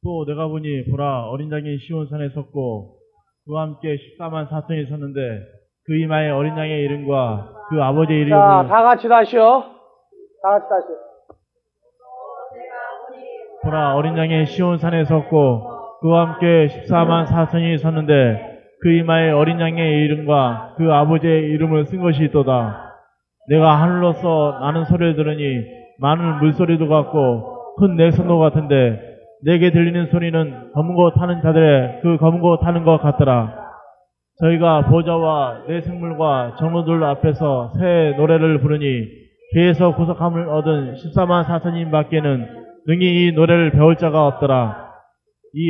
또 내가 보니 보라 어린 양이 시온산에 섰고 그와 함께 14만 4천이 섰는데 그 이마에 어린 양의 이름과 그 아버지의 자, 이름을 다 같이 다시요. 다 같이 다시. 보라 어린 양이 시온산에 섰고 그와 함께 14만 4천이 섰는데 그 이마에 어린 양의 이름과 그 아버지의 이름을 쓴 것이 있도다. 내가 하늘로서 나는 소리를 들으니 많은 물소리도 같고 큰 내성도 같은데 내게 들리는 소리는 검은 거 타는 자들의 그 검은 거 타는 것 같더라. 저희가 보좌와 내 생물과 정로들 앞에서 새 노래를 부르니 배에서 구속함을 얻은 14만 4천인 밖에는 능히 이 노래를 배울 자가 없더라. 이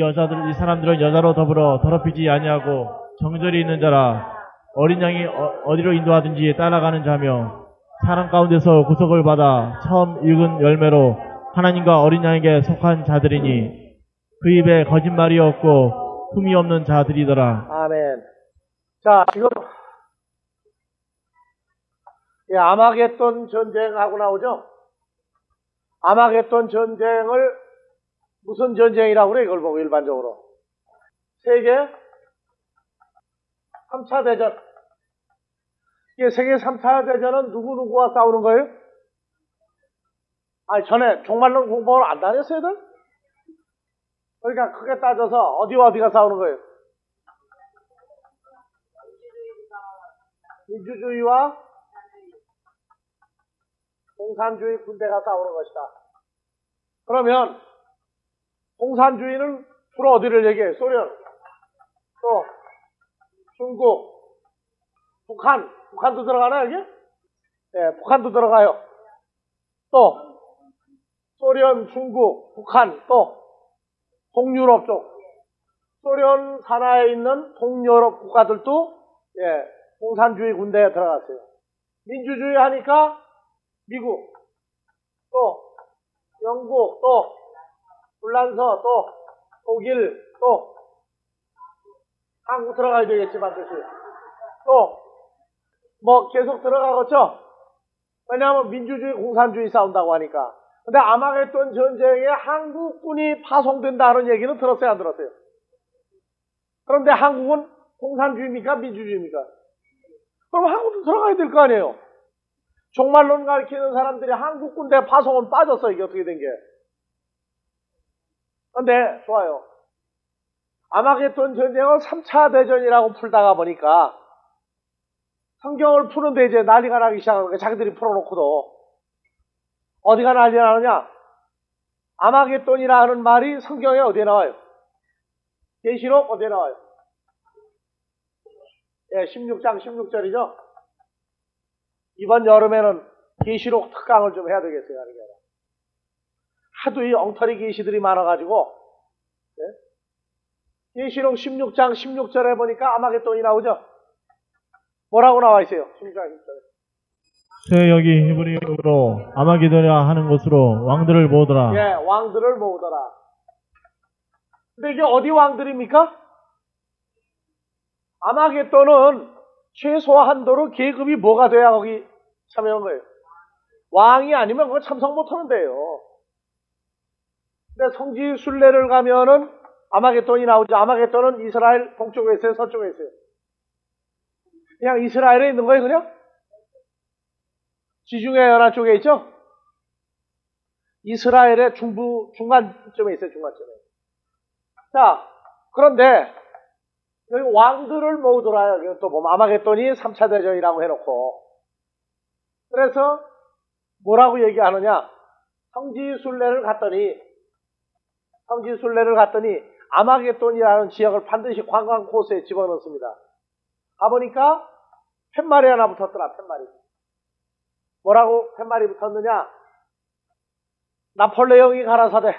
사람들은 여자로 더불어 더럽히지 아니하고 정절이 있는 자라. 어린 양이 어디로 인도하든지 따라가는 자며 사람 가운데서 구속을 받아 처음 익은 열매로 하나님과 어린 양에게 속한 자들이니 그 입에 거짓말이 없고 흠이 없는 자들이더라. 아멘. 자, 지금 아마겟돈 전쟁하고 나오죠? 아마겟돈 전쟁을 무슨 전쟁이라고 그래, 이걸 보고 일반적으로? 세계 3차 대전. 이게 세계 3차 대전은 누구누구와 싸우는 거예요? 아니, 전에 종말론 공부를 안 다녔어요, 들? 그러니까 크게 따져서 어디와 어디가 싸우는 거예요? 민주주의와 공산주의 군대가 싸우는 것이다. 그러면 공산주의는 주로 어디를 얘기해요? 소련, 또 중국, 북한도 들어가나요, 여기? 네, 북한도 들어가요. 또 소련, 중국, 북한, 또 동유럽 쪽, 소련 산하에 있는 동유럽 국가들도 공산주의 군대에 들어갔어요. 민주주의 하니까 미국, 또 영국, 또 불란서, 또 독일, 또 한국 들어가야 되겠지 반드시. 또 뭐 계속 들어가겠죠? 왜냐하면 민주주의, 공산주의 싸운다고 하니까. 근데 아마겟돈 전쟁에 한국군이 파송된다는 얘기는 들었어요, 안 들었어요? 그런데 한국은 공산주의입니까? 민주주의입니까? 그럼 한국도 들어가야 될 거 아니에요? 종말론 가르치는 사람들이 한국 군대 파송은 빠졌어. 이게 어떻게 된 게. 근데 좋아요. 아마겟돈 전쟁을 3차 대전이라고 풀다가 보니까 성경을 푸는데 이제 난리가 나기 시작하는 거예요. 자기들이 풀어놓고도. 어디가 난리가 나느냐? 아마겟돈이라는 말이 성경에 어디에 나와요? 계시록 어디에 나와요? 16장 16절이죠. 이번 여름에는 계시록 특강을 좀 해야 되겠어요. 하도 이 엉터리 계시들이 많아가지고 계시록 16장 16절에 보니까 아마겟돈이 나오죠. 뭐라고 나와 있어요? 16장 16절에. 새 여기 히브리어로 아마게돈이라 하는 곳으로 왕들을 모으더라. 왕들을 모으더라. 근데 이게 어디 왕들입니까? 아마겟돈은 최소한도로 계급이 뭐가 돼야 거기 참여한 거예요? 왕이 아니면 그거 참석 못하는데요. 근데 성지 순례를 가면은 아마겟돈이 나오죠. 아마겟돈은 이스라엘 동쪽에 있어요? 서쪽에 있어요? 그냥 이스라엘에 있는 거예요, 그냥? 지중해 연안 쪽에 있죠? 이스라엘의 중간쯤에 있어요, 중간쯤에. 자, 그런데 여기 왕들을 모으더라. 여기 또 보면 아마겟돈이 3차 대전이라고 해놓고. 그래서 뭐라고 얘기하느냐? 성지 순례를 갔더니 아마겟돈이라는 지역을 반드시 관광 코스에 집어넣습니다. 가보니까 팻말이 하나 붙었더라. 팻말이. 뭐라고 팻말이 붙었느냐? 나폴레옹이 가라사대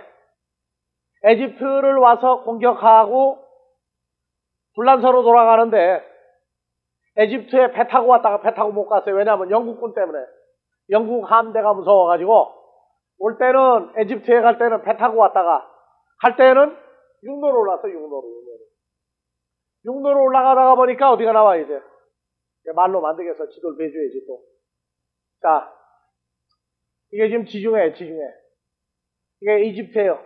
에집트를 와서 공격하고 불란서로 돌아가는데 에집트에 배 타고 왔다가 배 타고 못 갔어요. 왜냐하면 영국군 때문에. 영국 함대가 무서워가지고 올 때는 에집트에 갈 때는 배 타고 왔다가 갈 때는 육로로 올라서 육로로 올라가다가 보니까 어디가 나와 이제 말로 만들겠어. 지도를 배줘야지 또. 자, 이게 지금 지중해. 이게 이집트예요.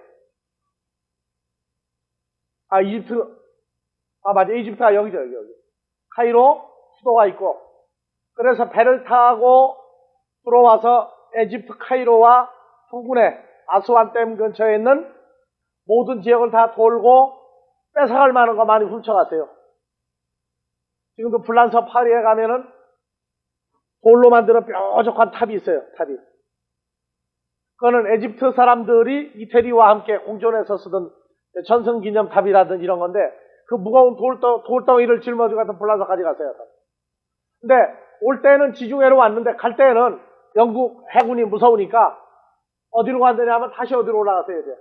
맞아. 이집트가 여기죠, 여기. 카이로 수도가 있고. 그래서 배를 타고 들어와서 이집트 카이로와 부근에 아스완 댐 근처에 있는 모든 지역을 다 돌고 뺏어갈 만한 거 많이 훔쳐갔어요. 지금도 불란서 파리에 가면은 돌로 만드는 뾰족한 탑이 있어요, 탑이. 그거는 이집트 사람들이 이태리와 함께 공존해서 쓰던 전승기념탑이라든지 이런 건데, 그 무거운 돌덩이를 짊어지고 가서 불란서까지 갔어요. 근데 올 때는 지중해로 왔는데 갈 때는 영국 해군이 무서우니까 어디로 갔느냐 하면 다시 어디로 올라갔어야 돼.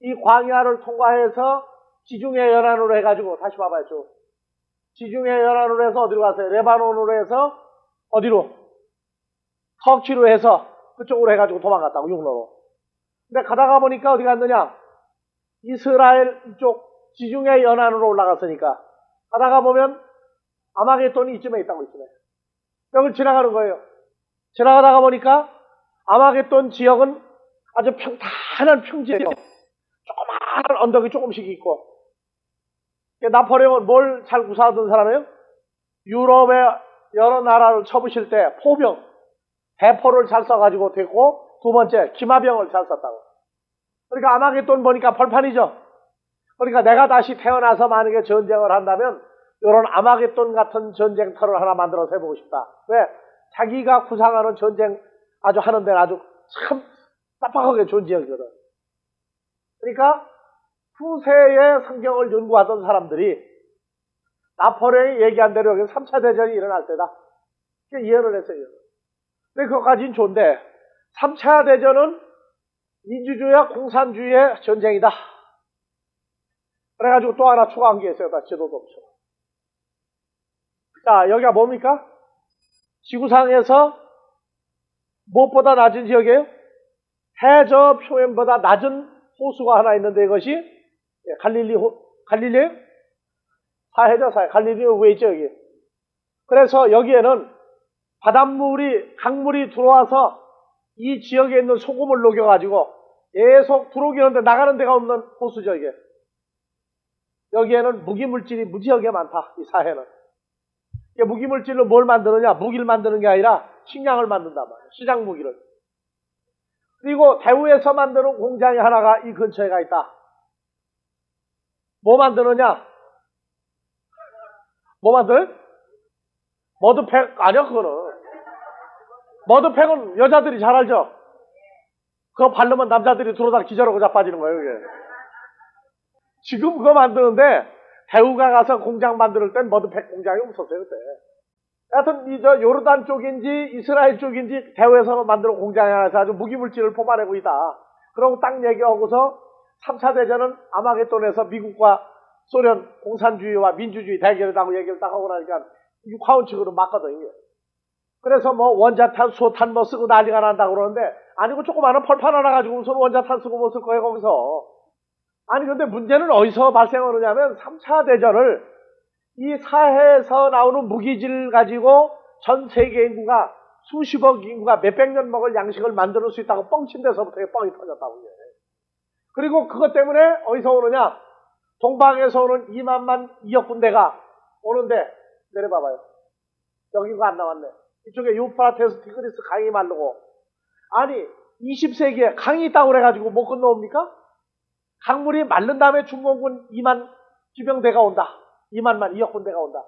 이 광야를 통과해서 지중해 연안으로 해가지고 다시 봐봐요. 쭉. 지중해 연안으로 해서 어디로 갔어요? 레바논으로 해서 어디로? 터키로 해서 그쪽으로 해가지고 도망갔다고, 육로로. 근데 가다가 보니까 어디 갔느냐? 이스라엘 이쪽 지중해 연안으로 올라갔으니까 가다가 보면 아마겟돈이 이쯤에 있다고, 이쯤에. 여길 지나가는 거예요. 지나가다가 보니까 아마겟돈 지역은 아주 평탄한 평지예요. 조그마한 언덕이 조금씩 있고. 나폴레옹은 뭘 잘 구사하던 사람이에요? 유럽의 여러 나라를 쳐부실 때 포병, 대포를 잘 써가지고 됐고, 두 번째 기마병을 잘 썼다고. 그러니까 아마겟돈 보니까 벌판이죠. 그러니까 내가 다시 태어나서 만약에 전쟁을 한다면 이런 아마겟돈 같은 전쟁터를 하나 만들어서 해보고 싶다. 왜? 자기가 구상하는 전쟁 아주 하는 데는 아주 참 빡빡하게 좋은 지역이거든. 그러니까 후세의 성경을 연구하던 사람들이 나폴레옹이 얘기한 대로 여기 3차 대전이 일어날 때다. 예언을 했어요. 근데 그것까지는 좋은데 3차 대전은 민주주의와 공산주의의 전쟁이다. 그래가지고 또 하나 추가한 게 있어요. 지도도 없죠. 자, 여기가 뭡니까? 지구상에서 무엇보다 낮은 지역이에요? 해저 표면보다 낮은 호수가 하나 있는데 이것이 갈릴리요? 사해죠, 사해. 갈릴리 위에 있죠, 여기. 그래서 여기에는 바닷물이, 강물이 들어와서 이 지역에 있는 소금을 녹여가지고 계속 들어오기는데 나가는 데가 없는 호수죠, 이게. 여기에는 무기물질이 무지하게 많다, 이 사해는. 무기물질로 뭘 만드느냐? 무기를 만드는 게 아니라 식량을 만든단 말이에요. 시장 무기를. 그리고 대우에서 만드는 공장이 하나가 이 근처에가 있다. 뭐 만드느냐? 뭐 만들? 머드팩 아니야, 그거는. 머드팩은 여자들이 잘 알죠? 그거 바르면 남자들이 들어오다 기절하고 자빠지는 거예요, 이게. 지금 그거 만드는데 대우가 가서 공장 만들 땐 머드팩 공장이 없었어요, 그때. 하여튼 요르단 쪽인지 이스라엘 쪽인지 대우에서 만드는 공장이 하나서 아주 무기물질을 뽑아내고 있다. 그러고 딱 얘기하고서 3차 대전은 아마겟돈에서 미국과 소련 공산주의와 민주주의 대결이라고 얘기를 딱 하고 나니까 육하원칙으로 맞거든, 이게. 그래서 뭐 원자탄, 수소탄 뭐 쓰고 난리가 난다고 그러는데, 아니고 조그마한 펄판 하나 가지고 우선 원자탄 쓰고 뭐 쓸 거예요, 거기서. 아니, 근데 문제는 어디서 발생하느냐면 3차 대전을 이 사해에서 나오는 무기질 가지고 전 세계 인구가 수십억 인구가 몇백 년 먹을 양식을 만들 수 있다고 뻥친 데서부터 뻥이 터졌다고. 그리고 그것 때문에 어디서 오느냐? 동방에서 오는 2억 군대가 오는데, 내려봐봐요. 여기가 안 나왔네. 이쪽에 유프라테스 티그리스 강이 마르고, 아니 20세기에 강이 있다고 그래가지고 못 건너옵니까? 강물이 마른 다음에 중공군 2만 기병대가 온다. 2억 군대가 온다.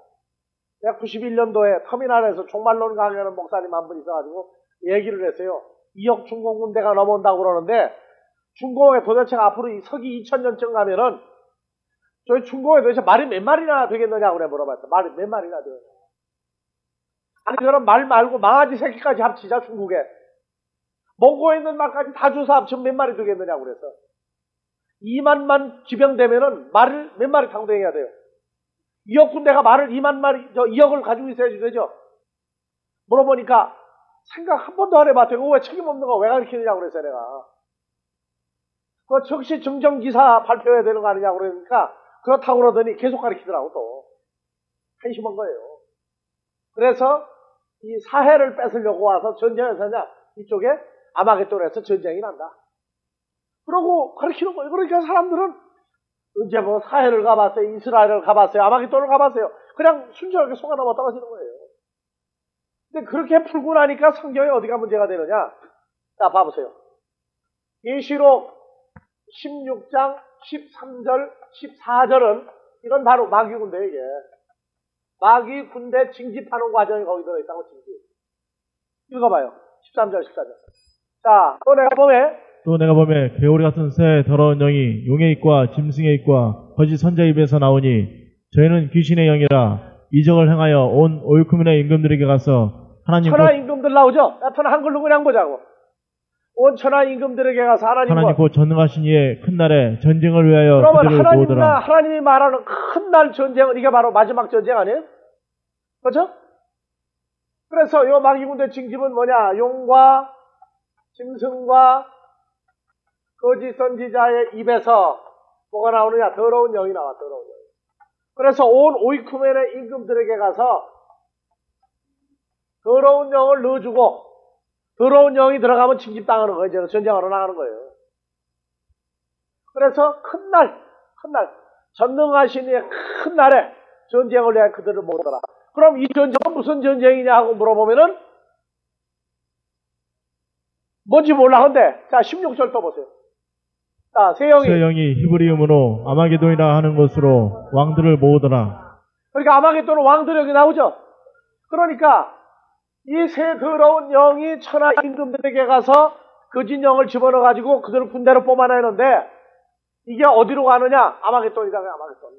내가 91년도에 터미널에서 종말론 강의하는 목사님 한 분 있어가지고 얘기를 했어요. 2억 중공군대가 넘어온다고 그러는데, 중공에 도대체 앞으로 서기 2000년쯤 가면은 저희 중공에 도대체 말이 몇 마리나 되겠느냐고 그래 물어봤어. 말이 몇 마리나 되겠냐. 아니, 그럼 말 말고 망아지 새끼까지 합치자, 중국에. 몽고에 있는 말까지 다 주워 합치면 몇 마리 되겠느냐고 그래서. 2만만 기병되면은 말을 몇 마리 타고 다녀야 돼요. 2억 군대가 말을 2만 마리, 2억을 가지고 있어야지 되죠. 물어보니까 생각 한 번도 안 해봤대요. 왜 책임 없는 거 왜 가르치느냐고 그랬어요, 내가. 그 즉시 증정기사 발표해야 되는 거 아니냐고 그러니까 그렇다고 그러더니 계속 가르치더라고, 또. 한심한 거예요. 그래서 이 사해를 뺏으려고 와서 전쟁을 하냐, 이쪽에 아마겟돈에서 전쟁이 난다. 그러고 가르치는 거예요. 그러니까 사람들은 이제 뭐 사해를 가봤어요? 이스라엘을 가봤어요? 아마겟돈을 가봤어요? 그냥 순전하게 속아 넘어 떨어지는 거예요. 근데 그렇게 풀고 나니까 성경에 어디가 문제가 되느냐? 자, 봐보세요. 계시록 16장 13절, 14절은 이건 바로 마귀 군대 이게. 마귀 군대 징집하는 과정이 거기 들어있다고 징집. 읽어봐요. 13절, 14절. 자, 또 내가 보면 개오리 같은 새 더러운 영이 용의 입과 짐승의 입과 거짓 선자의 입에서 나오니 저희는 귀신의 영이라 이적을 행하여 온 오이쿠민의 임금들에게 가서 하나님 천하 임금들 나오죠? 야, 천하 한글로 그냥 보자고. 온 천하 임금들에게 가서 하나님 곧 전능하신 이의 큰 날에 전쟁을 위하여 그러면 그들을 모으더라. 하나님이 말하는 큰 날 전쟁은 이게 바로 마지막 전쟁 아니에요? 그렇죠? 그래서 이 마귀 군대 징집은 뭐냐? 용과 짐승과 거짓 선지자의 입에서 뭐가 나오느냐? 더러운 영이 나와, 더러운 영. 그래서 온 오이쿠멘의 임금들에게 가서 더러운 영을 넣어주고 더러운 영이 들어가면 징집당하는 거예요. 이제 전쟁하러 나가는 거예요. 그래서 큰 날, 전능하신 이의 큰 날에 전쟁을 위해 그들을 모으더라. 그럼 이 전쟁은 무슨 전쟁이냐 하고 물어보면은 뭔지 몰라. 근데 자 16절 또 보세요. 자, 새 영이 히브리음으로 아마게돈이라 하는 것으로 왕들을 모으더라. 그러니까 아마겟돈은 왕들 여기 나오죠. 그러니까 이 새 더러운 영이 천하 임금들에게 가서 거짓 영을 집어넣어 가지고 그들을 군대로 뽑아내는데 이게 어디로 가느냐? 아마겟돈이다. 아마겟돈.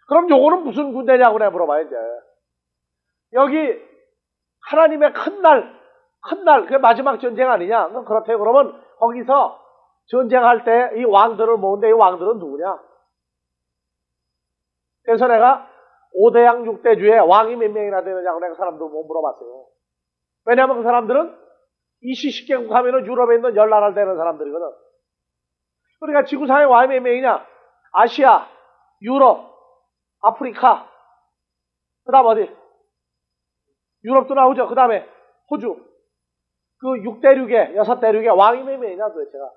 그럼 요거는 무슨 군대냐고 내가 물어봐요 이제. 여기 하나님의 큰 날, 그게 마지막 전쟁 아니냐? 그렇대요. 그러면 거기서 전쟁할 때 이 왕들을 모은데 이 왕들은 누구냐? 그래서 내가 5대양 6대주에 왕이 몇 명이나 되느냐고 내가 사람들 못 물어봤어요. 왜냐하면 그 사람들은 20개국 하면은 유럽에 있는 10나라를 되는 사람들이거든. 그러니까 지구상에 왕이 몇 명이냐? 아시아, 유럽, 아프리카, 그 다음 어디? 유럽도 나오죠. 그 다음에 호주. 그 6대륙에, 6대륙에 왕이 몇 명이냐 도대체가.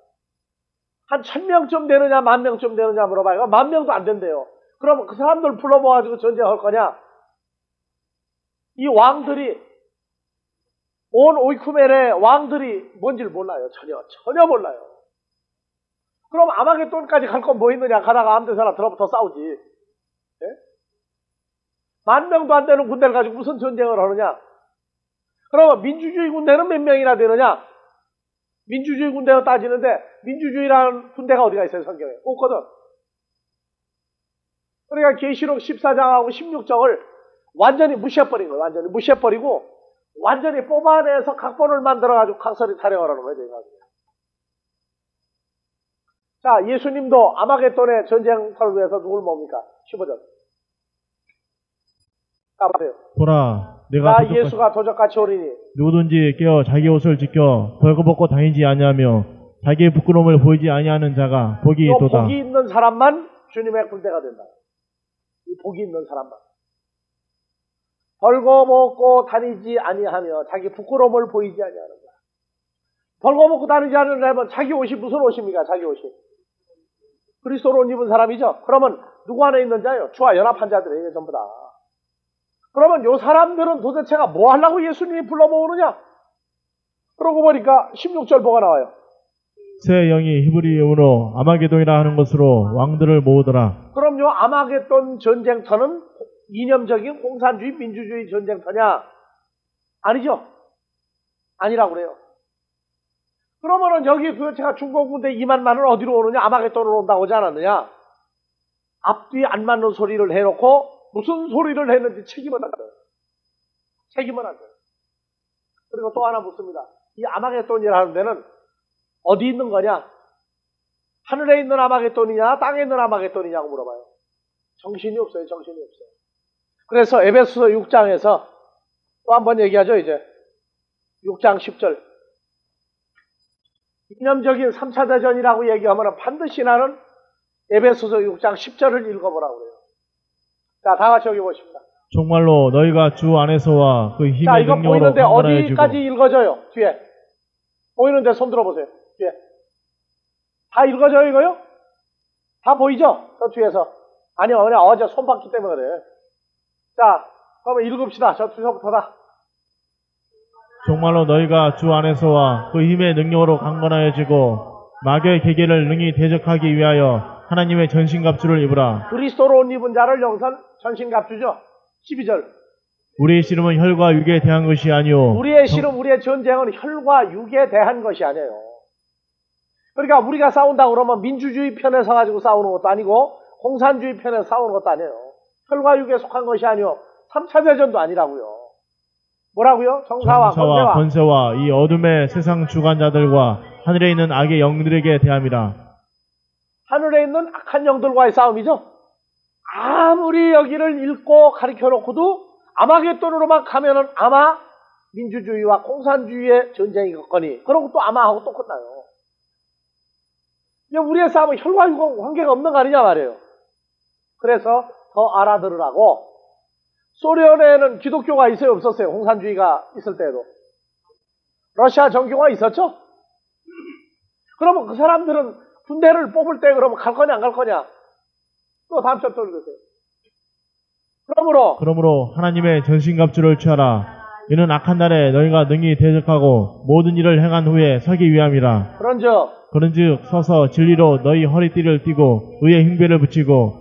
한 1000명쯤 되느냐, 10,000명쯤 되느냐 물어봐요. 10,000명도 안 된대요. 그럼 그 사람들 불러 모아가지고 전쟁할 거냐? 이 왕들이, 온 오이쿠멘의 왕들이 뭔지를 몰라요. 전혀 몰라요. 그럼 아마겟돈까지 갈 건 뭐 있느냐? 가다가 아무 데서나 들어붙어 싸우지. 예? 10,000명도 안 되는 군대를 가지고 무슨 전쟁을 하느냐? 그러면 민주주의 군대는 몇 명이나 되느냐? 민주주의 군대로 따지는데 민주주의라는 군대가 어디가 있어요? 성경에 없거든. 그러니까 계시록 14장하고 16장을 완전히 무시해버린 거예요. 완전히 무시해버리고 완전히 뽑아내서 각본을 만들어가지고 각설이 타령을 하는 거예요. 자, 예수님도 아마겟돈의 전쟁터를 위해서 누굴 모읍니까? 15절. 가보세요. 보라, 나 예수가 도적같이 오리니 누구든지 깨어 자기 옷을 지켜 벌거벗고 다니지 아니하며 자기의 부끄러움을 보이지 아니하는 자가 복이 있도다. 복이 있는 사람만 주님의 군대가 된다. 이 복이 있는 사람만. 벌거벗고 다니지 아니하며 자기 부끄러움을 보이지 아니하는 자. 벌거벗고 다니지 않으려면 자기 옷이 무슨 옷입니까? 자기 옷이. 그리스도로 옷 입은 사람이죠. 그러면 누구 안에 있는 자예요? 주와 연합한 자들이에요. 전부 다. 그러면 요 사람들은 도대체가 뭐 하려고 예수님이 불러 모으느냐? 그러고 보니까 16절 뭐가 나와요? 새 영이 히브리음으로 아마게돈이라 하는 것으로 왕들을 모으더라. 그럼 요 아마겟돈 전쟁터는 이념적인 공산주의, 민주주의 전쟁터냐? 아니죠. 아니라고 그래요. 그러면은 여기 도대체가 중공군대 2만만은 어디로 오느냐? 아마겟돈으로 온다고 하지 않았느냐? 앞뒤 안 맞는 소리를 해놓고 무슨 소리를 했는지 책임은 안 돼요. 책임은 안 돼요. 그리고 또 하나 묻습니다. 이 아마겟돈이라는 데는 어디 있는 거냐? 하늘에 있는 아마겟돈이냐? 땅에 있는 아마겟돈이냐고 물어봐요. 정신이 없어요. 정신이 없어요. 그래서 에베소서 6장에서 또 한 번 얘기하죠. 이제 6장 10절. 이념적인 3차 대전이라고 얘기하면 반드시 나는 에베소서 6장 10절을 읽어보라고 그래요. 자, 다 같이 여기 보십니다. 정말로 너희가 주 안에서와 그 힘의 자, 이거 능력으로 보이는데 강건해지고. 어디까지 읽어져요? 뒤에. 보이는데 손 들어보세요. 뒤에. 다 읽어져요, 이거요? 다 보이죠? 저 뒤에서. 아니요, 그냥 어제 손 봤기 때문에 그래. 자, 그러면 읽읍시다. 저 뒤서부터다. 정말로 너희가 주 안에서와 그 힘의 능력으로 강건하여지고 마귀의 계계를 능히 대적하기 위하여 하나님의 전신갑주를 입으라. 그리스도로 옷 입은 자를 여기선 전신갑주죠. 12절. 우리의 씨름은 혈과 육에 대한 것이 아니오. 우리의 씨름, 우리의 전쟁은 혈과 육에 대한 것이 아니에요. 그러니까 우리가 싸운다 그러면 민주주의 편에 서가지고 싸우는 것도 아니고 공산주의 편에 싸우는 것도 아니에요. 혈과 육에 속한 것이 아니요 3차 대전도 아니라고요. 뭐라고요? 정사와 권세와 이 어둠의 세상 주관자들과 하늘에 있는 악의 영들에게 대함이라. 하늘에 있는 악한 영들과의 싸움이죠. 아무리 여기를 읽고 가르쳐 놓고도 아마겟돈으로만 가면은 아마 민주주의와 공산주의의 전쟁이겠거니 그러고 또 아마 하고 또 끝나요. 우리의 싸움은 혈과 육과 관계가 없는 거 아니냐 말이에요. 그래서 더 알아들으라고. 소련에는 기독교가 있어요, 없었어요? 공산주의가 있을 때에도. 러시아 정교가 있었죠? 그러면 그 사람들은 군대를 뽑을 때 그러면 갈 거냐 안 갈 거냐? 또 다음 절 또 읽으세요. 그러므로 하나님의 전신갑주를 취하라. 이는 악한 날에 너희가 능히 대적하고 모든 일을 행한 후에 서기 위함이라. 그런즉 서서 진리로 너희 허리띠를 띠고 의의 흉배를 붙이고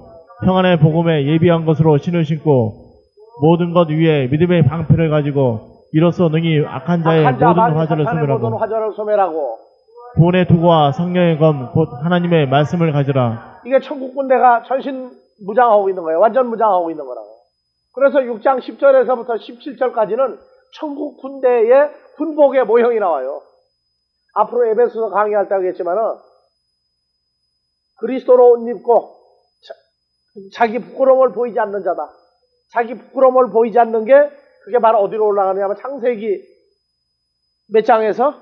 평안의 복음에 예비한 것으로 신을 신고 모든 것 위에 믿음의 방패를 가지고 이로써 능히 악한 자의 모든 화절을 소멸하고 구원의 투구와 성령의 검 곧 하나님의 말씀을 가지라. 이게 천국 군대가 전신 무장하고 있는 거예요. 완전 무장하고 있는 거라고. 그래서 6장 10절에서부터 17절까지는 천국 군대의 군복의 모형이 나와요. 앞으로 에베소서 강의할 때 하겠지만은 그리스도로 옷 입고 자기 부끄러움을 보이지 않는 자다. 자기 부끄러움을 보이지 않는 게 그게 바로 어디로 올라가느냐면 창세기 몇 장에서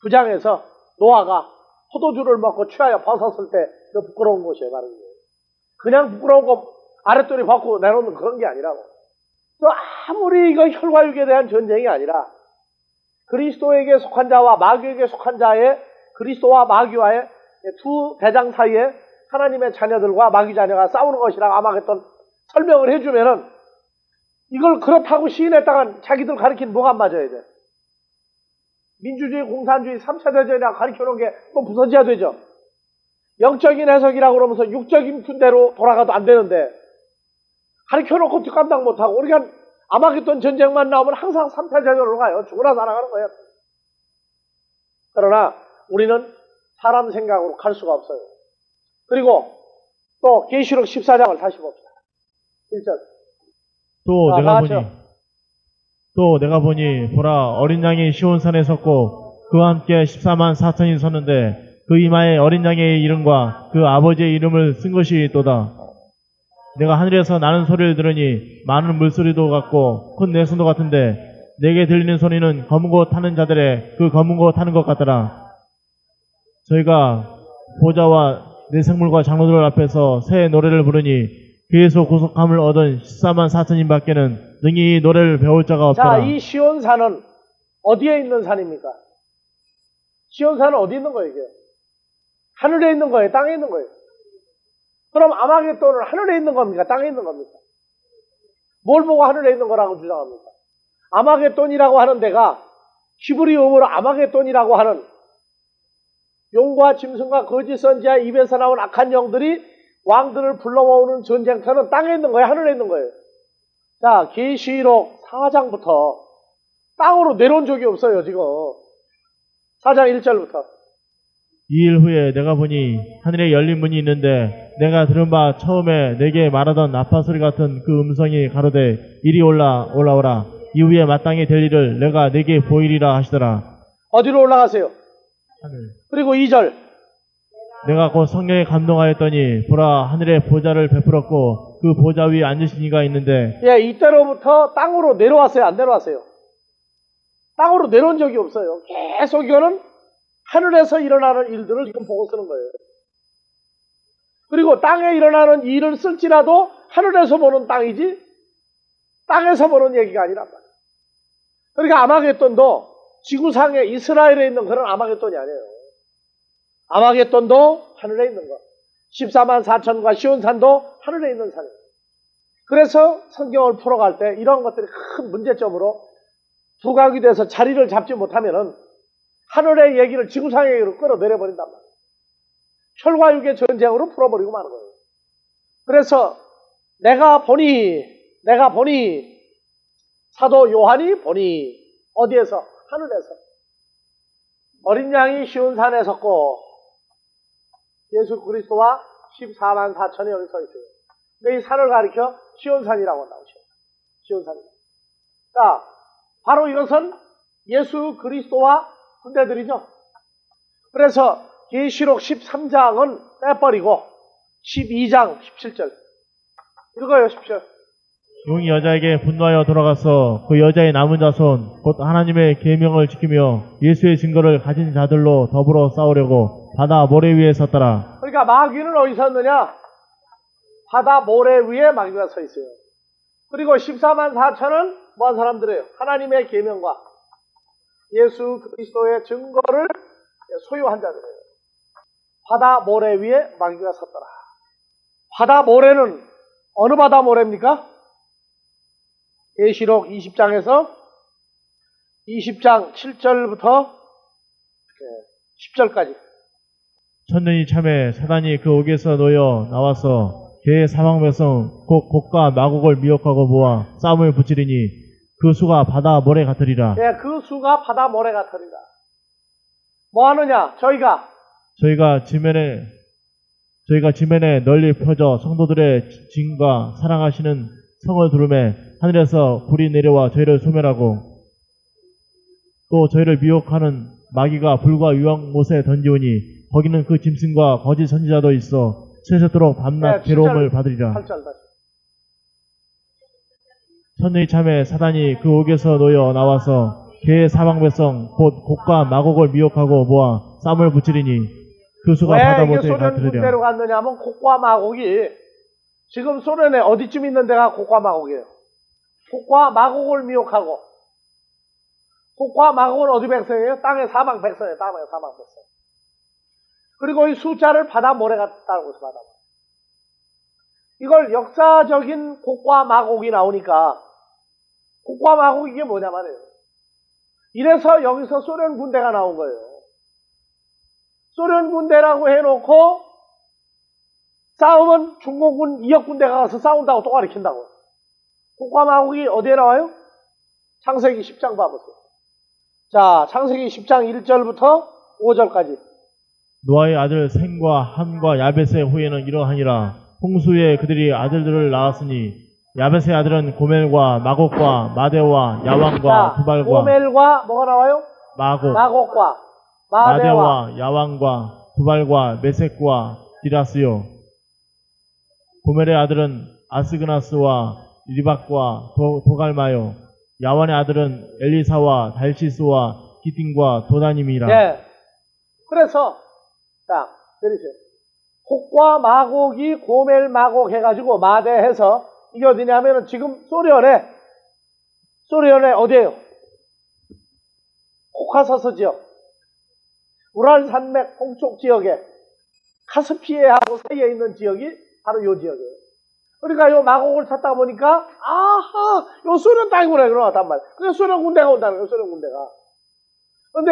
9장에서 노아가 포도주를 먹고 취하여 벗었을 때 그 부끄러운 곳이에요. 바로 그냥 부끄러운 거 아랫돌이 벗고 내놓는 그런 게 아니라고. 또 아무리 이거 혈과 육에 대한 전쟁이 아니라 그리스도에게 속한 자와 마귀에게 속한 자의 그리스도와 마귀와의 두 대장 사이에 하나님의 자녀들과 마귀 자녀가 싸우는 것이라고 아마겟돈 설명을 해주면은 이걸 그렇다고 시인했다간 자기들 가르치는 뭐가 안 맞아야 돼. 민주주의, 공산주의, 3차 대전이라고 가르쳐놓은 게 또 부서져야 되죠. 영적인 해석이라고 그러면서 육적인 군대로 돌아가도 안 되는데 가르쳐놓고 뒷감당 못하고 우리가 아마겟돈 전쟁만 나오면 항상 3차 대전으로 가요. 죽으나 살아가는 거예요. 그러나 우리는 사람 생각으로 갈 수가 없어요. 그리고 또 계시록 14장을 다시 봅시다. 1절. 또 내가 보니 보라 어린 양이 시온산에 섰고 그와 함께 14만 4천이 섰는데 그 이마에 어린 양의 이름과 그 아버지의 이름을 쓴 것이 있도다. 내가 하늘에서 나는 소리를 들으니 많은 물소리도 같고 큰 내성도 같은데 내게 들리는 소리는 검은 고 타는 자들의 그 검은 고 타는 것 같더라. 저희가 보좌와 내생물과 장로들 앞에서 새 노래를 부르니 그에서 구속함을 얻은 14만 4천인 밖에는 능히 이 노래를 배울 자가 없더라. 자, 이 시온산은 어디에 있는 산입니까? 시온산은 어디 있는 거예요, 이게? 하늘에 있는 거예요, 땅에 있는 거예요? 그럼 아마겟돈은 하늘에 있는 겁니까? 땅에 있는 겁니까? 뭘 보고 하늘에 있는 거라고 주장합니까? 아마겟돈이라고 하는 데가 히브리어로 아마겟돈이라고 하는 용과 짐승과 거짓 선지자의 입에서 나온 악한 영들이 왕들을 불러 모으는 전쟁터는 땅에 있는 거예요? 하늘에 있는 거예요? 자, 계시록 4장부터 땅으로 내려온 적이 없어요, 지금. 4장 1절부터. 2일 후에 내가 보니 하늘에 열린 문이 있는데 내가 들은 바 처음에 내게 말하던 나팔 소리 같은 그 음성이 가로되 이리 올라오라. 이후에 마땅히 될 일을 내가 내게 보이리라 하시더라. 어디로 올라가세요? 하늘. 그리고 2절. 내가 곧 성령에 감동하였더니 보라 하늘에 보좌를 베풀었고 그 보좌 위에 앉으신 이가 있는데 예, 이때로부터 땅으로 내려왔어요? 안 내려왔어요? 땅으로 내려온 적이 없어요. 계속 이거는 하늘에서 일어나는 일들을 지금 보고 쓰는 거예요. 그리고 땅에 일어나는 일을 쓸지라도 하늘에서 보는 땅이지 땅에서 보는 얘기가 아니란 말이에요. 그러니까 아마겟돈도 지구상에 이스라엘에 있는 그런 아마겟돈이 아니에요. 아마겟돈도 하늘에 있는 거. 14만 4천과 시온산도 하늘에 있는 산이에요. 그래서 성경을 풀어갈 때 이런 것들이 큰 문제점으로 부각이 돼서 자리를 잡지 못하면은 하늘의 얘기를 지구상의 얘기로 끌어내려버린단 말이에요. 혈과 육의 전쟁으로 풀어버리고 마는 거예요. 그래서 내가 보니 사도 요한이 보니 어디에서? 하늘에서 어린 양이 시온산에 섰고 예수 그리스도와 14만 4천이 여기 서 있어요. 근데 이 산을 가리켜 시온산이라고 한다고. 시온산입니다. 자, 바로 이것은 예수 그리스도와 군대들이죠. 그래서 계시록 13장은 빼버리고 12장 17절 읽어요. 10절. 용이 여자에게 분노하여 돌아가서 그 여자의 남은 자손 곧 하나님의 계명을 지키며 예수의 증거를 가진 자들로 더불어 싸우려고 바다 모래 위에 섰더라. 그러니까 마귀는 어디 섰느냐? 바다 모래 위에 마귀가 서 있어요. 그리고 14만 4천은 뭐한 사람들이에요? 하나님의 계명과 예수 그리스도의 증거를 소유한 자들이에요. 바다 모래 위에 마귀가 섰더라. 바다 모래는 어느 바다 모래입니까? 계시록 20장에서 20장 7절부터 10절까지. 천년이 참에 사단이 그 옥에서 놓여 나와서 개의 사망 백성 곧 곡과 마곡을 미혹하고 모아 싸움을 붙이리니 그 수가 바다 모래 같으리라. 예, 그 수가 바다 모래 같으리라. 뭐 하느냐? 저희가 지면에 널리 펴져 성도들의 진과 사랑하시는 성을 두르매 하늘에서 불이 내려와 저희를 소멸하고 또 저희를 미혹하는 마귀가 불과 유황 못에 던지오니 거기는 그 짐승과 거짓 선지자도 있어 세세토록 밤낮 괴로움을 받으리라. 8절 다시. 천년이 참에 사단이 그 옥에서 놓여 나와서 개의 사방 백성 곧 곡과 마곡을 미혹하고 모아 싸움을 붙이리니 그 수가 바다 왜 이게 못에 소련 같으리라. 군대로 갔느냐면 곡과 마곡이 지금 소련에 어디쯤 있는 데가 곡과 마곡이에요. 곡과 마곡을 미혹하고 곡과 마곡은 어디 백성이에요? 땅의 사방 백성이에요. 땅의 사방 백성. 그리고 이 숫자를 바다 모래 같다고 해서 바다 모래. 이걸 역사적인 곡과 마곡이 나오니까 곡과 마곡 이게 뭐냐 말이에요. 이래서 여기서 소련 군대가 나온 거예요. 소련 군대라고 해놓고 싸움은 중공군 이역 군대가 가서 싸운다고 또 가르친다고. 곡과 마곡이 어디에 나와요? 창세기 10장 봐보세요. 자, 창세기 10장 1절부터 5절까지. 노아의 아들 셈과 함과 야벳의 후예는 이러하니라. 홍수에 그들이 아들들을 낳았으니 야벳의 아들은 고멜과 마곡과 마대와 야왕과 두발과 고멜과 뭐가 나와요? 마곡과 마대와 야왕과 두발과 메섹과 디라스요. 고멜의 아들은 아스그나스와 리박과 도갈마요. 야완의 아들은 엘리사와 달시스와 기띵과 도다님이라. 네. 그래서 자, 들으세요. 곡과 마곡이 고멜 마곡 해가지고 마대해서 이게 어디냐면은 지금 소련에 어디에요? 코카서스 지역, 우랄 산맥 동쪽 지역에 카스피해하고 사이에 있는 지역이 바로 요 지역이에요. 그러니까 요 마곡을 찾다 보니까 아하, 요 소련 땅이구나 그러단 말이에요. 그래서 소련 군대가 온다는 거예요. 소련 군대가. 근데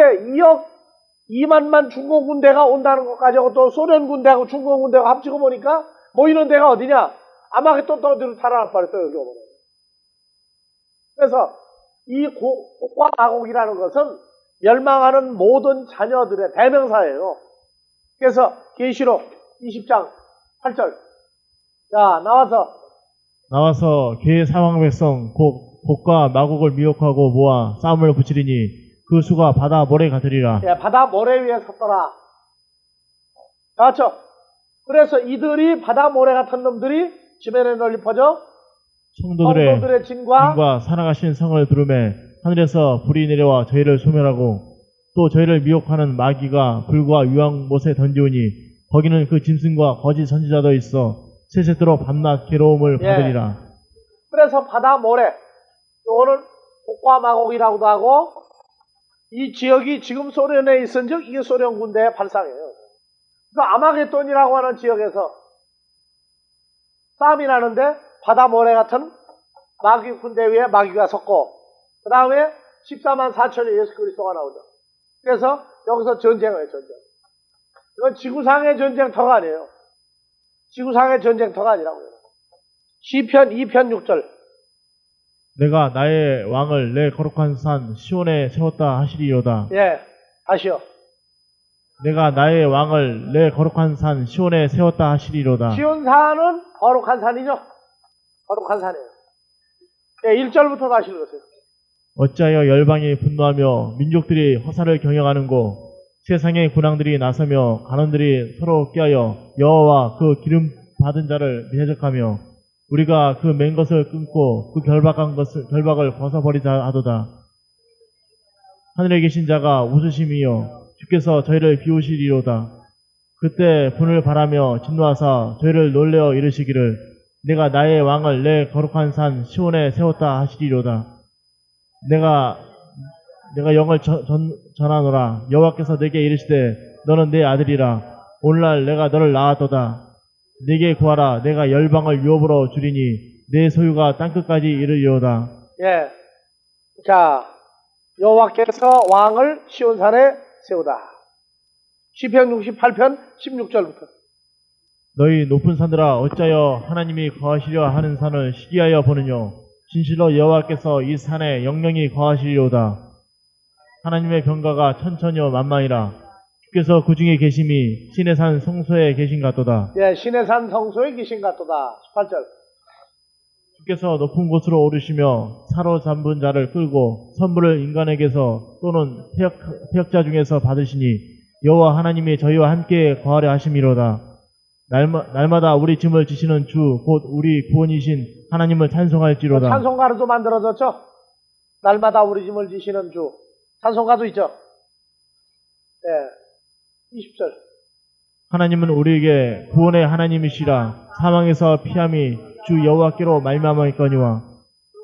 2만만 중공 군대가 온다는 것까지하고 또 소련 군대하고 중공 군대가 합치고 보니까 모이는 데가 어디냐? 아마겟돈 어디로 달아날 뻔했어 여기 오면. 그래서 이 곡과 마곡이라는 것은 멸망하는 모든 자녀들의 대명사예요. 그래서 계시록 20장 8절. 자, 나와서 개의 사망 백성 곡과 마곡을 미혹하고 모아 싸움을 붙이리니 그 수가 바다 모래 같으리라. 예, 바다 모래 위에 섰더라. 그렇죠? 그래서 이들이 바다 모래 같은 놈들이 지면에 널리 퍼져 성도들의 진과 사랑하신 성을 두르매 하늘에서 불이 내려와 저희를 소멸하고 또 저희를 미혹하는 마귀가 불과 유황 못에 던지오니 거기는 그 짐승과 거짓 선지자도 있어 세세토록 밤낮 괴로움을 받으리라. 그래서 바다 모래, 요거는 곡과 마곡이라고도 하고 이 지역이 지금 소련에 있은즉 이게 소련 군대의 발상이에요. 그 아마겟돈이라고 하는 지역에서 싸움이 나는데 바다 모래 같은 마귀 군대 위에 마귀가 섰고 그 다음에 14만 4천의 예수 그리스도가 나오죠. 그래서 여기서 전쟁을 해요. 전쟁. 이건 지구상의 전쟁터가 아니에요. 지구상의 전쟁터가 아니라고요. 시편 2편 6절. 내가 나의 왕을 내 거룩한 산 시온에 세웠다 하시리로다. 예, 다시요. 내가 나의 왕을 내 거룩한 산 시온에 세웠다 하시리로다. 시온산은 거룩한 산이죠. 거룩한 산이에요. 예, 1절부터 다시 읽으세요. 어찌하여 열방이 분노하며 민족들이 허사를 경영하는고 세상의 군왕들이 나서며 간원들이 서로 꾀하여 여호와와 그 기름 받은 자를 대적하며 우리가 그 맨 것을 끊고 그 결박을 벗어버리자 하도다. 하늘에 계신 자가 웃으심이요 주께서 저희를 비우시리로다. 그때 분을 바라며 진노하사 저희를 놀래어 이르시기를 내가 나의 왕을 내 거룩한 산 시온에 세웠다 하시리로다. 내가 영을 전하노라. 여호와께서 내게 이르시되 너는 내 아들이라. 오늘날 내가 너를 낳았도다. 내게 구하라. 내가 열방을 유업으로 주리니 내 소유가 땅끝까지 이르리로다. 예. 자, 여호와께서 왕을 시온산에 세우다. 시편 68편 16절부터. 너희 높은 산들아 어찌하여 하나님이 거하시려 하는 산을 시기하여 보느뇨. 진실로 여호와께서 이 산에 영영히 거하시리로다. 하나님의 병가가 천천히요 만만이라. 주께서 그 중에 계심이 신의 산 성소에 계신 같도다. 예, 신의 산 성소에 계신 같도다. 18절. 주께서 높은 곳으로 오르시며 사로잡은 자를 끌고 선물을 인간에게서 또는 패역자 중에서 받으시니 여호와 하나님이 저희와 함께 거하려 하심이로다. 날마다 우리 짐을 지시는 주 곧 우리 구원이신 하나님을 찬송할지로다. 찬송가로도 만들어졌죠. 날마다 우리 짐을 지시는 주. 찬송가도 있죠. 예, 20절. 하나님은 우리에게 구원의 하나님이시라. 사망에서 피함이 주 여호와께로 말미암았거니와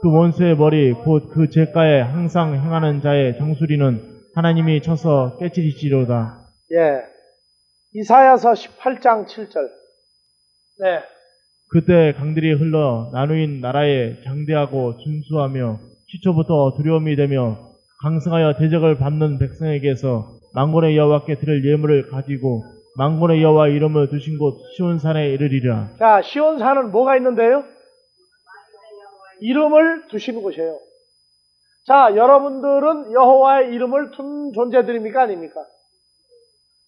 그 원수의 머리 곧 그 죄가에 항상 행하는 자의 정수리는 하나님이 쳐서 깨치리시로다. 예, 이사야서 18장 7절. 네. 그때 강들이 흘러 나누인 나라에 장대하고 준수하며 시초부터 두려움이 되며 강성하여 대적을 밟는 백성에게서 만군의 여호와께 드릴 예물을 가지고 만군의 여호와 이름을 두신 곳 시온산에 이르리라. 자, 시온산은 뭐가 있는데요? 이름을 두시는 곳이에요. 자, 여러분들은 여호와의 이름을 둔 존재들입니까? 아닙니까?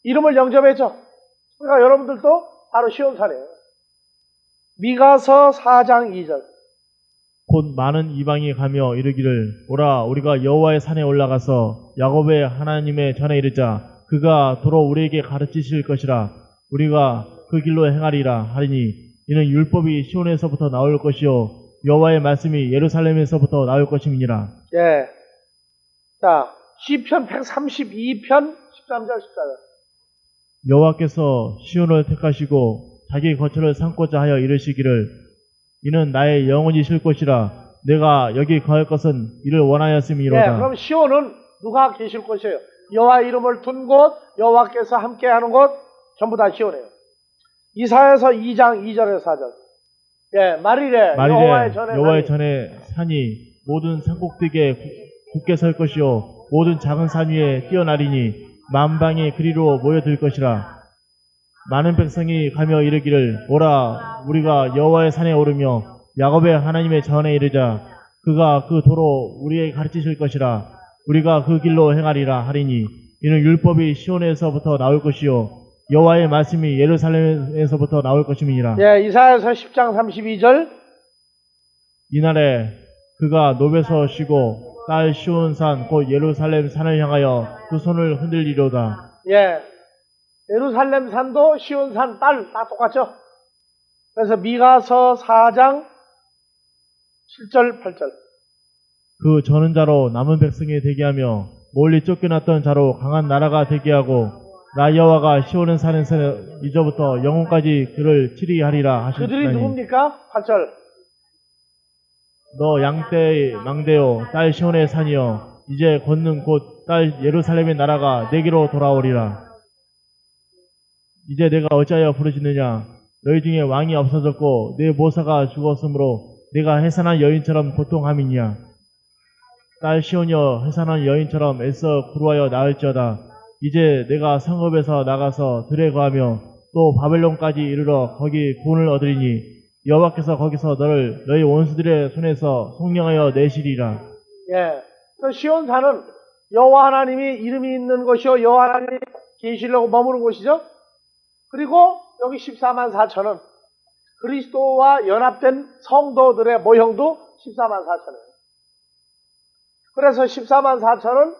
이름을 영접했죠? 그러니까 여러분들도 바로 시온산이에요. 미가서 4장 2절. 곧 많은 이방이 가며 이르기를 오라 우리가 여호와의 산에 올라가서 야곱의 하나님의 전에 이르자 그가 도로 우리에게 가르치실 것이라 우리가 그 길로 행하리라 하리니 이는 율법이 시온에서부터 나올 것이요 여호와의 말씀이 예루살렘에서부터 나올 것임이니라. 예. 자, 시편 132편 13절 14절. 여호와께서 시온을 택하시고 자기 거처를 삼고자 하여 이르시기를 이는 나의 영혼이 쉴 곳이라 내가 여기 거할 것은 이를 원하였음이로다. 네, 그럼 시온은 누가 계실 곳이에요? 여호와 이름을 둔 곳, 여호와께서 함께하는 곳 전부 다 시온이에요. 이사야서 2장 2절에서 4절. 예, 말이래 여호와의 전에 산이 모든 산꼭대기에 굳게 설 것이요 모든 작은 산 위에 뛰어나리니 만방이 그리로 모여들 것이라. 많은 백성이 가며 이르기를 오라 우리가 여호와의 산에 오르며 야곱의 하나님의 전에 이르자 그가 그 도로 우리에게 가르치실 것이라. 우리가 그 길로 행하리라 하리니 이는 율법이 시온에서부터 나올 것이요 여호와의 말씀이 예루살렘에서부터 나올 것임이니라. 예, 이사야서 10장 32절. 이날에 그가 노베서 쉬고 딸 시온산 곧 예루살렘 산을 향하여 그 손을 흔들리로다. 예, 예루살렘 산도 시온산 딸 다 똑같죠. 그래서 미가서 4장 7절 8절. 그 저는 자로 남은 백성이 되게 하며 멀리 쫓겨났던 자로 강한 나라가 되게 하고 나 여호와가 시온은 산에서 이제부터 영혼까지 그를 치리하리라 하시니라. 그들이 누굽니까? 8절. 너 양떼의 망대요 딸 시온의 산이여 이제 걷는 곳 딸 예루살렘의 나라가 내게로 돌아오리라. 이제 내가 어찌하여 부르짖느냐? 너희 중에 왕이 없어졌고 내 모사가 죽었으므로 내가 해산한 여인처럼 고통함이냐? 딸 시온이여 해산한 여인처럼 애써 구루하여 나을지어다. 이제 내가 성읍에서 나가서 들에 거하며 또 바벨론까지 이르러 거기 구원을 얻으리니 여호와께서 거기서 너를 너희 원수들의 손에서 속량하여 내시리라. 예. 그 시온산은 여호와 하나님이 이름이 있는 곳이요 여호와 하나님이 계시려고 머무는 곳이죠. 그리고 여기 14만 4천은 그리스도와 연합된 성도들의 모형도 14만 4천이에요. 그래서 14만 4천은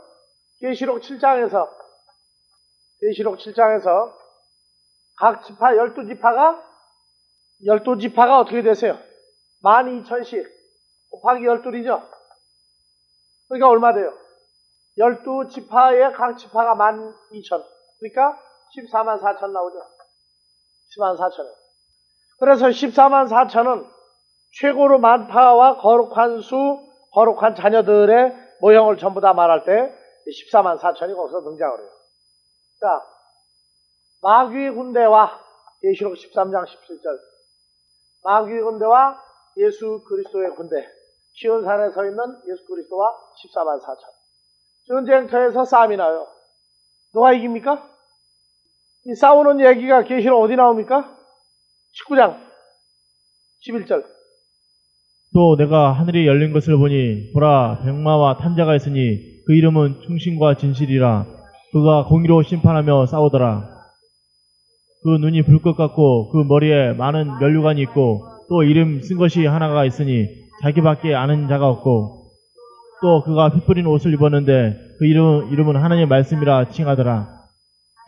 계시록 7장에서 각 지파 12지파가 어떻게 되세요? 12,000씩 곱하기 12이죠. 그러니까 얼마 돼요? 12지파의 각 지파가 12,000. 그러니까 14만 4천 나오죠. 14만 4천은. 그래서 14만 4천은 최고로 많다와 거룩한 수, 거룩한 자녀들의 모형을 전부 다 말할 때 14만 4천이 거기서 등장을 해요. 자, 마귀의 군대와 계시록 13장 17절 마귀의 군대와 예수 그리스도의 군대 시온산에 서 있는 예수 그리스도와 14만 4천 전쟁터에서 싸움이 나요. 누가 이깁니까? 이 싸우는 얘기가 계시록 어디 나옵니까? 19장 11절 또 내가 하늘이 열린 것을 보니 보라 백마와 탄자가 있으니 그 이름은 충신과 진실이라. 그가 공의로 심판하며 싸우더라. 그 눈이 불꽃 같고 그 머리에 많은 면류관이 있고 또 이름 쓴 것이 하나가 있으니 자기밖에 아는 자가 없고 또 그가 피 뿌린 옷을 입었는데 그 이름은 하나님의 말씀이라 칭하더라.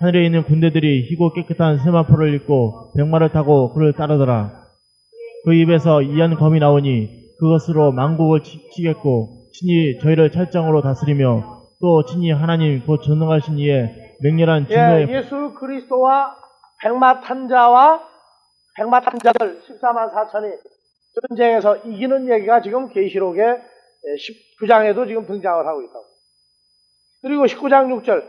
하늘에 있는 군대들이 희고 깨끗한 세마포를 입고 백마를 타고 그를 따르더라. 그 입에서 이한 검이 나오니 그것으로 만국을 치겠고 친히 저희를 찰장으로 다스리며 또 친히 하나님 곧 전능하신 이의 맹렬한 진노의 예수 그리스도와 백마탄자들 14만 4천이 전쟁에서 이기는 얘기가 지금 계시록의 19장에도 지금 등장을 하고 있다고. 그리고 19장 6절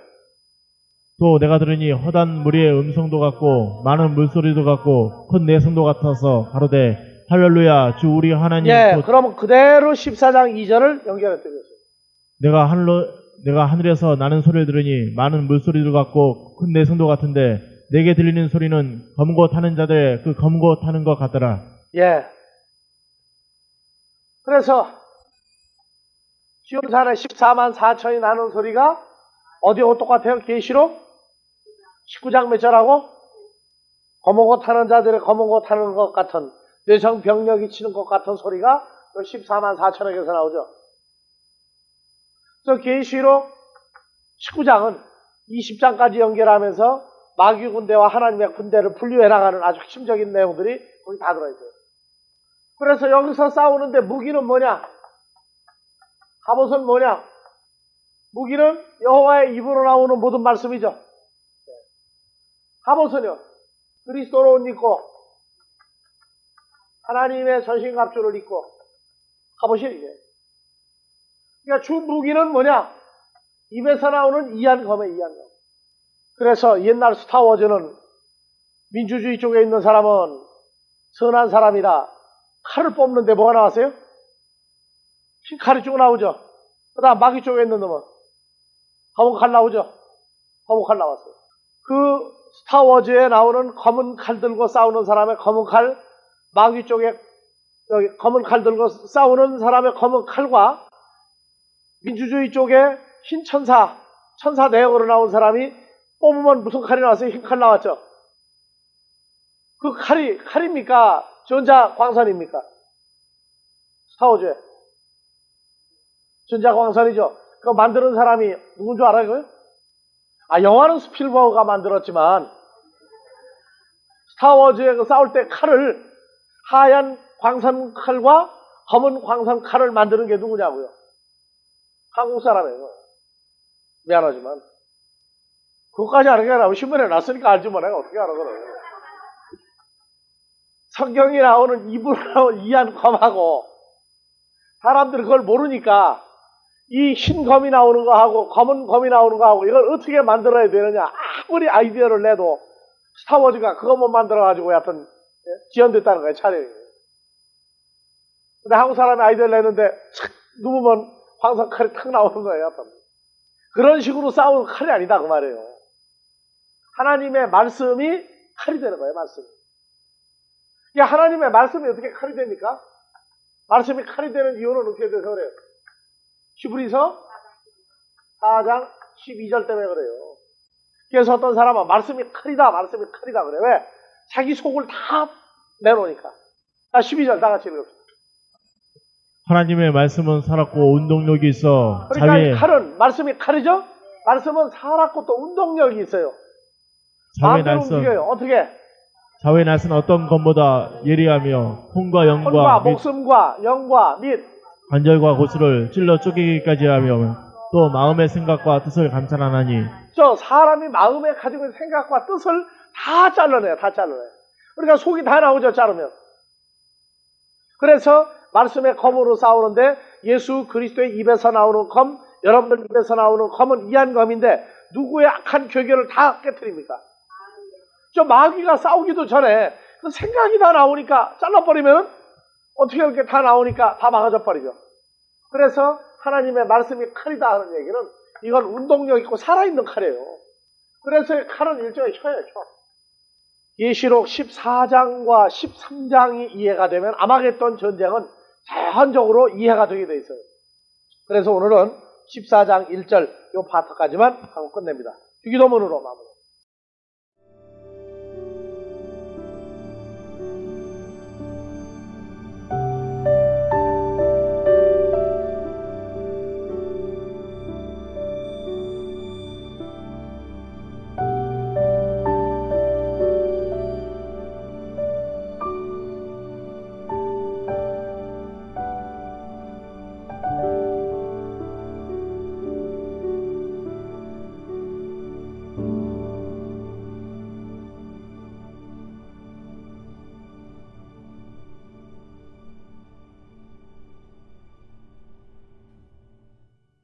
또 내가 들으니 허단 무리의 음성도 같고 많은 물소리도 같고 큰 내성도 같아서 가로되 할렐루야 주 우리 하나님 곧 그러면 그대로 14장 2절을 연결해 드렸어요. 내가 하늘에서 나는 소리를 들으니 많은 물소리도 같고 큰 내성도 같은데 내게 들리는 소리는 검고 타는 자들의 그 검고 타는 것 같더라. 예. 그래서 시온산에 14만 4천이 나는 소리가 어디하고 똑같아요? 계시록 19장 몇 절하고? 검은고 타는 자들의 검은고 타는 것 같은 뇌성병력이 치는 것 같은 소리가 14만 4천에게서 나오죠. 그래서 계시록 19장은 20장까지 연결하면서 마귀 군대와 하나님의 군대를 분류해 나가는 아주 핵심적인 내용들이 거기 다 들어있어요. 그래서 여기서 싸우는데 무기는 뭐냐? 갑옷은 뭐냐? 무기는 여호와의 입으로 나오는 모든 말씀이죠. 갑옷은요, 그리스도로 옷 입고 하나님의 전신갑주를 입고 갑옷이 이게. 그러니까 주 무기는 뭐냐? 입에서 나오는 이한검에 이한검. 그래서 옛날 스타워즈는 민주주의 쪽에 있는 사람은 선한 사람이다. 칼을 뽑는데 뭐가 나왔어요? 흰 칼이 쭉 나오죠. 그 다음 마귀 쪽에 있는 놈은 검은 칼 나오죠. 검은 칼 나왔어요. 그 스타워즈에 나오는 검은 칼 들고 싸우는 사람의 검은 칼, 마귀 쪽에 검은 칼 들고 싸우는 사람의 검은 칼과 민주주의 쪽에 흰 천사 내역으로 나온 사람이 뽑으면 무슨 칼이 나왔어요? 흰 칼 나왔죠. 그 칼입니까? 전자광선입니까? 스타워즈에 전자광선이죠. 그거 만드는 사람이 누군 줄 알아요? 영화는 스필버그가 만들었지만 스타워즈에 싸울 때 칼을 하얀 광선 칼과 검은 광선 칼을 만드는 게 누구냐고요? 한국 사람이에요. 미안하지만 그것까지 아는 게 아니라 신문에 났으니까 알지만 내가 어떻게 알아 그래. 성경이 나오는 입으로 나온 이한 검하고 사람들이 그걸 모르니까 이 흰 검이 나오는 거하고 검은 검이 나오는 거하고 이걸 어떻게 만들어야 되느냐 아무리 아이디어를 내도 스타워즈가 그거 못 만들어가지고 하여튼 지연됐다는 거예요, 촬영이. 근데 한국 사람이 아이디어를 내는데 착 누우면 황성 칼이 탁 나오는 거예요, 하여튼. 그런 식으로 싸우는 칼이 아니다 그 말이에요. 하나님의 말씀이 칼이 되는 거예요, 말씀이. 야, 하나님의 말씀이 어떻게 칼이 됩니까? 말씀이 칼이 되는 이유는 어떻게 돼서 그래요? 히브리서 4장 12절 때문에 그래요. 그래서 어떤 사람은 말씀이 칼이다 그래. 왜? 자기 속을 다 내놓으니까. 12절 다 같이 읽읍시다. 하나님의 말씀은 살았고 운동력이 있어 그러니까 이 자위에 칼은, 말씀이 칼이죠? 말씀은 살았고 또 운동력이 있어요. 자위에 마음대로 날선 움직여요. 어떻게? 자위에 날선 어떤 것보다 예리하며 혼과 영과 혼과 및 목숨과 영과 및 관절과 고수를 찔러 쪼개기까지 하며 또 마음의 생각과 뜻을 감찰하나니 저 사람이 마음에 가지고 있는 생각과 뜻을 다 잘라내요. 다 잘라내요. 그러니까 속이 다 나오죠, 자르면. 그래서 말씀의 검으로 싸우는데 예수 그리스도의 입에서 나오는 검, 여러분들 입에서 나오는 검은 이한 검인데 누구의 악한 괴결을 다 깨트립니까? 저 마귀가 싸우기도 전에 그 생각이 다 나오니까 잘라버리면 어떻게 이렇게 다 나오니까 다 막아져 버리죠. 그래서 하나님의 말씀이 칼이다 하는 얘기는 이건 운동력 있고 살아있는 칼이에요. 그래서 칼은 일종의 혀예요, 혀. 계시록 14장과 13장이 이해가 되면 아마겟돈 전쟁은 자연적으로 이해가 되게 돼 있어요. 그래서 오늘은 14장 1절 요 파트까지만 하고 끝냅니다. 주기도문으로 마무리.